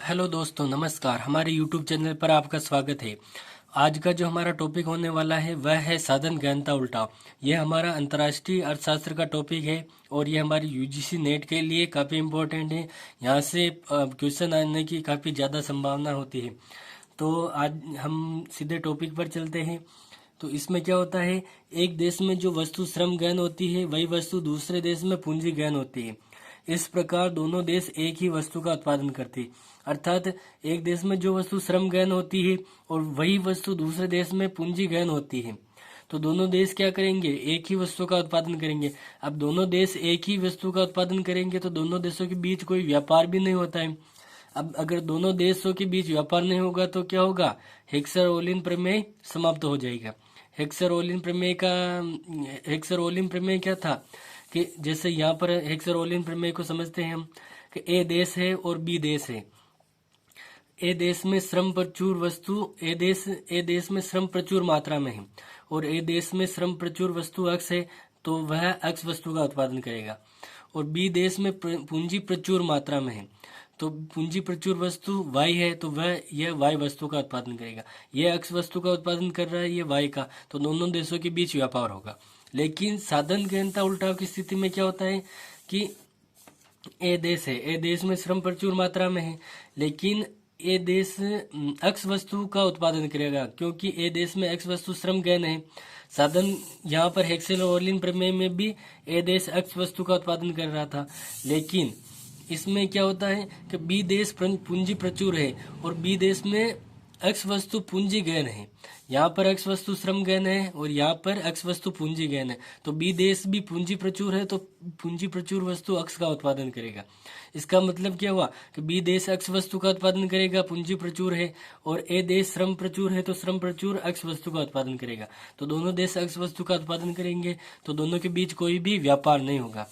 Hello दोस्तों, नमस्कार। हमारे YouTube चैनल पर आपका स्वागत है। आज का जो हमारा टॉपिक होने वाला है वह है साधन गहनता उल्टा। यह हमारा अंतर्राष्ट्रीय अर्थशास्त्र का टॉपिक है और यह हमारी यूजीसी नेट के लिए काफ़ी इम्पोर्टेंट है। यहाँ से क्वेश्चन आने की काफ़ी ज़्यादा संभावना होती है। तो आज हम सीधे टॉपिक पर चलते हैं। तो इसमें क्या होता है, एक देश में जो वस्तु श्रम गहन होती है वही वस्तु दूसरे देश में पूंजी गहन होती है। इस प्रकार दोनों देश एक ही वस्तु का उत्पादन करते हैं। अर्थात एक देश में जो वस्तु श्रम गहन होती है और वही वस्तु दूसरे देश में पूंजी गहन होती है। तो दोनों देश क्या करेंगे, एक ही वस्तु का उत्पादन करेंगे। अब दोनों देश एक ही वस्तु का उत्पादन करेंगे तो दोनों देशों के बीच कोई व्यापार भी नहीं होता है। अब अगर दोनों देशों के बीच व्यापार नहीं होगा तो क्या होगा, हेक्सर-ओलिन प्रमेय समाप्त हो जाएगा। हेक्सर-ओलिन प्रमेय क्या था कि जैसे यहाँ पर हेक्सर-ओलिन प्रमेय को समझते हैं हम कि ए देश है और बी देश है। ए देश में श्रम प्रचुर वस्तु ए देश में श्रम प्रचुर मात्रा में है और ए देश में श्रम प्रचुर वस्तु अक्स है, तो वह अक्स वस्तु का उत्पादन करेगा। और बी देश में पूंजी प्रचुर मात्रा में है, तो पूंजी प्रचुर वस्तु वाई है, तो वह यह वाई वस्तु का उत्पादन करेगा। यह अक्स वस्तु का उत्पादन कर रहा है, ये वाई का, तो दोनों देशों के बीच व्यापार होगा। लेकिन साधन गहनता उल्टाव की स्थिति में क्या होता है कि ए देश है, ए देश में श्रम प्रचुर मात्रा में है, लेकिन ए देश अक्स वस्तु का उत्पादन करेगा, क्योंकि ए देश में अक्स वस्तु श्रम गहन है। साधन यहाँ पर हेक्सेल-ओलिन प्रमेय में भी ए देश अक्स वस्तु का उत्पादन कर रहा था, लेकिन इसमें क्या होता है कि बी देश पूंजी प्रचुर है और बी देश में अक्स वस्तु पूंजी गहन है। यहाँ पर अक्स वस्तु श्रम गहन है और यहाँ पर अक्स वस्तु पूंजी गहन है, तो बी देश भी पूंजी प्रचुर है, तो पूंजी प्रचुर वस्तु अक्स का उत्पादन करेगा। इसका मतलब क्या हुआ कि बी देश अक्स वस्तु का उत्पादन करेगा, पूंजी प्रचुर है, और ए देश श्रम प्रचुर है, तो श्रम प्रचुर अक्स वस्तु का उत्पादन करेगा। तो दोनों देश अक्स वस्तु का उत्पादन करेंगे, तो दोनों के बीच कोई भी व्यापार नहीं होगा।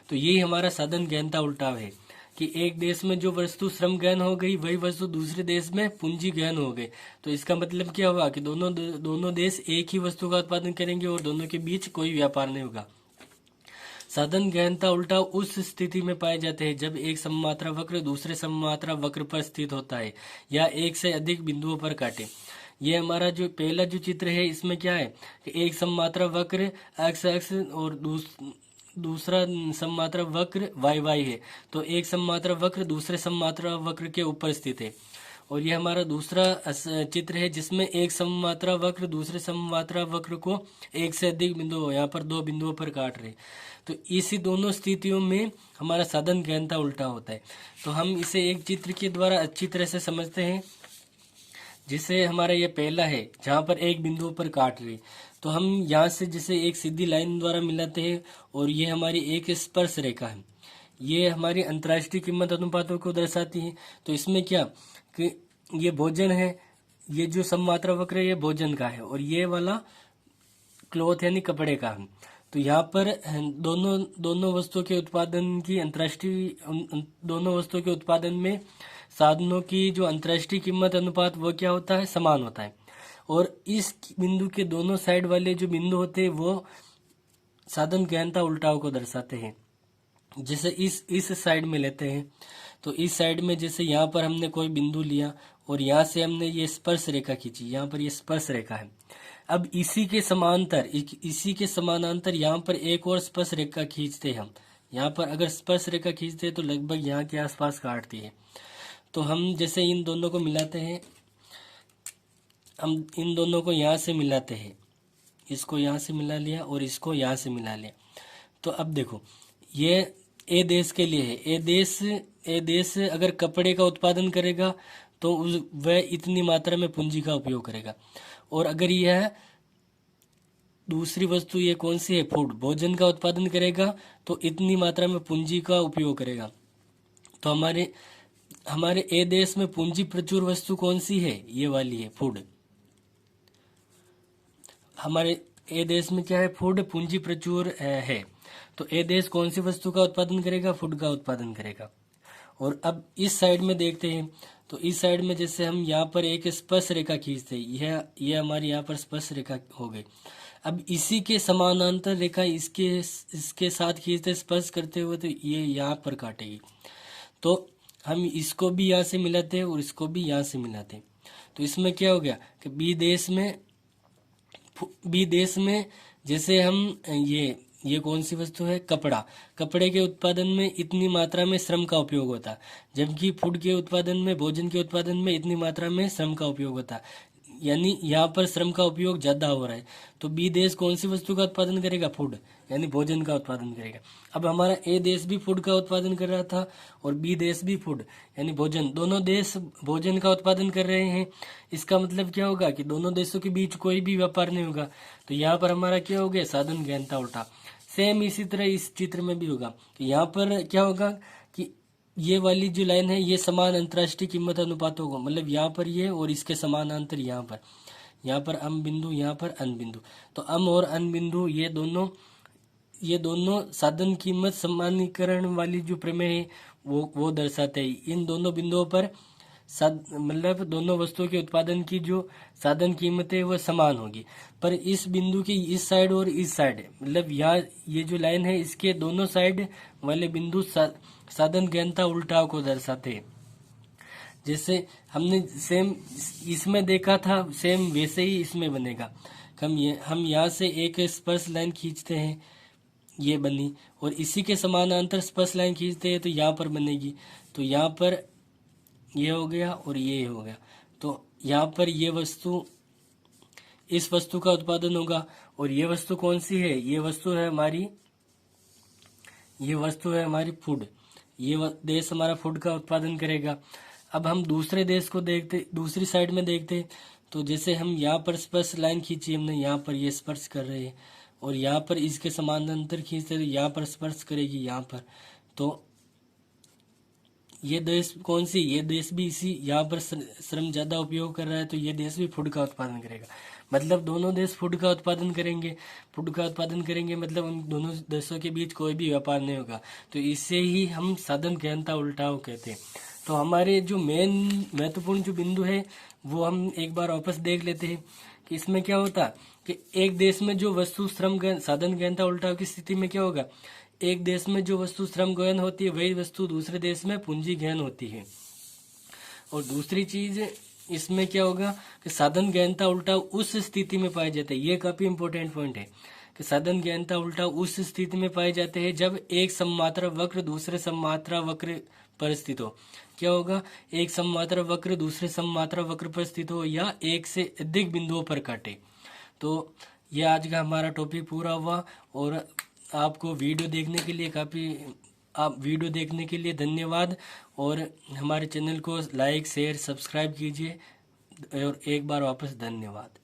तो यही हमारा साधन गहनता उल्टाव है कि एक देश में जो वस्तु श्रम गहन हो गई वही वस्तु दूसरे देश में पूंजी गहन हो गई। तो इसका मतलब क्या हुआ कि दोनों देश एक ही वस्तु का उत्पादन करेंगे और दोनों के बीच कोई व्यापार नहीं होगा। साधन गहनता उल्टा उस स्थिति में पाए जाते हैं जब एक सममात्रा वक्र दूसरे सममात्रा वक्र पर स्थित होता है या एक से अधिक बिंदुओं पर काटे। ये हमारा जो पहला जो चित्र है, इसमें क्या है कि एक सममात्रा वक्र एक्स एक्स और दूसरा सममात्रा वक्र वाई वाई है। तो एक सममात्रा वक्र दूसरे सममात्रा वक्र के ऊपर स्थित है। और ये हमारा दूसरा चित्र है जिसमें एक सममात्रा वक्र दूसरे सममात्रा वक्र को एक से अधिक बिंदु, यहाँ पर दो बिंदुओं पर काट रहे। तो इसी दोनों स्थितियों में हमारा साधन गहनता उल्टा होता है। तो हम इसे एक चित्र के द्वारा अच्छी तरह से समझते हैं। जिसे हमारा ये पहला है जहाँ पर एक बिंदु पर काट रही, तो हम यहाँ से जिसे एक सीधी लाइन द्वारा मिलाते हैं और ये हमारी एक स्पर्श रेखा है। ये हमारी अंतर्राष्ट्रीय कीमत अनुपातों को दर्शाती है। तो इसमें क्या कि ये भोजन है, ये जो सममात्रा वक्र है ये भोजन का है और ये वाला क्लॉथ यानी कपड़े का है। तो यहाँ पर दोनों वस्तुओं के उत्पादन की दोनों वस्तुओं के उत्पादन में साधनों की जो अंतर्राष्ट्रीय कीमत अनुपात वो क्या होता है, समान होता है। और इस बिंदु के दोनों साइड वाले जो बिंदु होते हैं वो साधन गहनता उल्टाव को दर्शाते हैं। जैसे इस साइड में लेते हैं, तो इस साइड में जैसे यहाँ पर हमने कोई बिंदु लिया और यहाँ से हमने ये स्पर्श रेखा खींची, यहाँ पर ये स्पर्श रेखा है। अब इसी के समानांतर यहाँ पर एक और स्पर्श रेखा खींचते हैं हम। यहाँ पर अगर स्पर्श रेखा खींचते हैं तो लगभग यहाँ के आसपास काटती है। तो हम जैसे इन दोनों को मिलाते हैं, हम इन दोनों को यहाँ से मिलाते हैं, इसको यहाँ से मिला लिया और इसको यहाँ से मिला लिया। तो अब देखो ये ए देश के लिए है। ए देश अगर कपड़े का उत्पादन करेगा तो वह इतनी मात्रा में पूंजी का उपयोग करेगा। और अगर यह दूसरी वस्तु ये कौन सी है, फूड, भोजन का उत्पादन करेगा तो इतनी मात्रा में पूंजी का उपयोग करेगा। तो हमारे ए देश में पूंजी प्रचुर वस्तु कौन सी है, ये वाली है, फूड। हमारे ए देश में क्या है, फूड पूंजी प्रचुर है। तो ए देश कौन सी वस्तु का उत्पादन करेगा, फूड का उत्पादन करेगा। और अब इस साइड में देखते हैं, तो इस साइड में जैसे हम यहाँ पर एक स्पर्श रेखा खींचते हैं, यह हमारी यहाँ पर स्पर्श रेखा हो गई। अब इसी के समानांतर रेखा इसके साथ खींचते स्पर्श करते हुए तो ये यहाँ पर काटेगी। तो हम इसको भी यहाँ से मिलाते हैं और इसको भी यहाँ से मिलाते हैं। तो इसमें क्या हो गया कि बी देश में जैसे हम ये कौन सी वस्तु है, कपड़ा। कपड़े के उत्पादन में इतनी मात्रा में श्रम का उपयोग होता है, जबकि फूड के उत्पादन में, भोजन के उत्पादन में इतनी मात्रा में श्रम का उपयोग होता है, यानी यहाँ पर श्रम का उपयोग ज्यादा हो रहा है। तो बी देश कौन सी वस्तु का उत्पादन करेगा, फूड यानी भोजन का उत्पादन करेगा। अब हमारा ए देश भी फूड का उत्पादन कर रहा था और बी देश भी फूड यानी भोजन, दोनों देश भोजन का उत्पादन कर रहे हैं। इसका मतलब क्या होगा कि दोनों देशों के बीच कोई भी व्यापार नहीं होगा। तो यहाँ पर हमारा क्या हो गया, साधन गहनता उल्टा। सेम इसी तरह इस चित्र में भी होगा। तो यहाँ पर क्या होगा कि ये वाली जो लाइन है ये समान अंतर्राष्ट्रीय कीमत अनुपात होगा, मतलब यहाँ पर ये और इसके समानांतर यहाँ पर अम बिंदु, यहाँ पर अन बिंदु। तो अम और अन बिंदु ये दोनों साधन कीमत समानीकरण वाली जो प्रमेय है वो दर्शाते हैं। इन दोनों बिंदुओं पर मतलब दोनों वस्तुओं के उत्पादन की जो साधन कीमत है वह समान होगी, पर इस बिंदु की इस साइड और इस साइड, मतलब यहाँ ये जो लाइन है इसके दोनों साइड वाले बिंदु साधन गहनता उल्टाव को दर्शाते हैं। जैसे हमने सेम इसमें देखा था, सेम वैसे ही इसमें बनेगा। हम यहाँ से एक स्पर्श लाइन खींचते हैं, ये बनी, और इसी के समानांतर स्पर्श लाइन खींचते हैं तो यहाँ पर बनेगी। तो यहाँ पर ये हो गया और ये हो गया। तो यहाँ पर ये वस्तु, इस वस्तु का उत्पादन होगा। और ये वस्तु कौन सी है, ये वस्तु है हमारी फूड। ये देश हमारा फूड का उत्पादन करेगा। अब हम दूसरे देश को देखते, दूसरी साइड में देखते, तो जैसे हम यहाँ पर स्पर्श लाइन खींची हमने, यहाँ पर ये स्पर्श कर रहे हैं, और यहाँ पर इसके समानांतर खींचते तो यहाँ पर स्पर्श करेगी यहाँ पर। तो ये देश कौन सी, ये देश भी इसी यहाँ पर श्रम ज्यादा उपयोग कर रहा है, तो ये देश भी फूड का उत्पादन करेगा। मतलब दोनों देश फूड का उत्पादन करेंगे, मतलब उन दोनों देशों के बीच कोई भी व्यापार नहीं होगा। तो इससे ही हम साधन गहनता उल्टाव कहते हैं। तो हमारे जो मेन महत्वपूर्ण जो बिंदु है वो हम एक बार वापस देख लेते हैं कि इसमें क्या होता है कि एक देश में जो वस्तु साधन गहनता उल्टाव की स्थिति में क्या होगा, एक देश में जो वस्तु श्रम गहन होती है वही वस्तु दूसरे देश में पूंजी गहन होती है। और दूसरी चीज इसमें क्या होगा कि साधन गहनता उल्टाव उस स्थिति में पाए जाते हैं। ये काफी इंपॉर्टेंट पॉइंट है कि साधन गहनता उल्टाव उस स्थिति में पाए जाते हैं जब एक सममात्रा वक्र दूसरे सममात्रा वक्र पर स्थित हो। क्या होगा, एक सममात्रा वक्र दूसरे सममात्रा वक्र पर स्थित हो या एक से अधिक बिंदुओं पर काटे। तो ये आज का हमारा टॉपिक पूरा हुआ। और आपको वीडियो देखने के लिए धन्यवाद। और हमारे चैनल को लाइक शेयर सब्सक्राइब कीजिए। और एक बार वापस धन्यवाद।